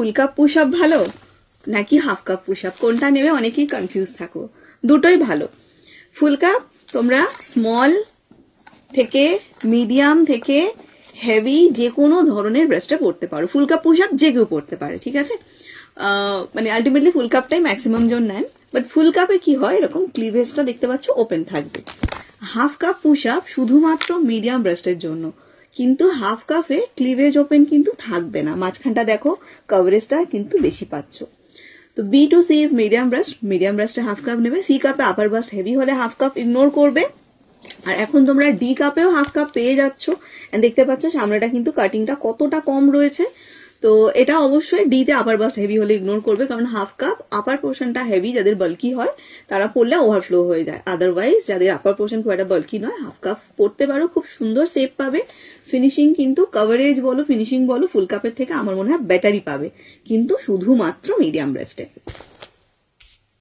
ফুল cup push up ভালো নাকি half cup push up, কোনটা নেবে অনেকেই কনফিউজ থাকো। দুটোই ভালো। ফুল কাপ তোমরা স্মল থেকে মিডিয়াম থেকে হেভি যে কোনো ধরনের ব্রেস্টে পড়তে পারো। ফুল কাপ পুশ আপ যে কেউ পড়তে পারে, ঠিক আছে। মানে আলটিমেটলি ফুল কাপটাই ম্যাক্সিমাম জন নেন। বাট ফুল কাপে কি হয়, এরকম ক্লিভেজটা দেখতে পাচ্ছ ওপেন থাকবে। হাফ কাপ পুশ আপ শুধুমাত্র মিডিয়াম ব্রেস্টের জন্য, কিন্তু হাফ কাপে ক্লিভেজ ওপেন কিন্তু থাকবে না, মাঝখানটা দেখো কভারেজটা কিন্তু বেশি পাচ্ছ। তো B to C is medium breast, medium ব্রেস্টে হাফ কাপ নেবে। সি কাপে আপার ব্রেস্ট হেভি হলে হাফ কাপ ইগনোর করবে। আর এখন তোমরা ডি কাপেও হাফ কাপ পেয়ে যাচ্ছ, দেখতে পাচ্ছ সামনেটা কিন্তু কাটিংটা কতটা কম রয়েছে। তো এটা অবশ্যই ডিতে আপার বাস্ট হেভি হলে ইগনোর করবে, কারণ হাফ কাপ আপার পোর্শনটা হেভি, যাদের বাল্কি হয় তারা পড়লে ওভারফ্লো হয়ে যায়। আদারওয়াইজ যাদের আপার পোর্শন খুব একটা বাল্কি নয়, হাফ কাপ পড়তে পারো, খুব সুন্দর শেপ পাবে। ফিনিশিং কিন্তু কভারেজ বলো ফিনিশিং বলো ফুল কাপের থেকে আমার মনে হয় বেটারই পাবে, কিন্তু শুধুমাত্র মিডিয়াম ব্রেস্টে।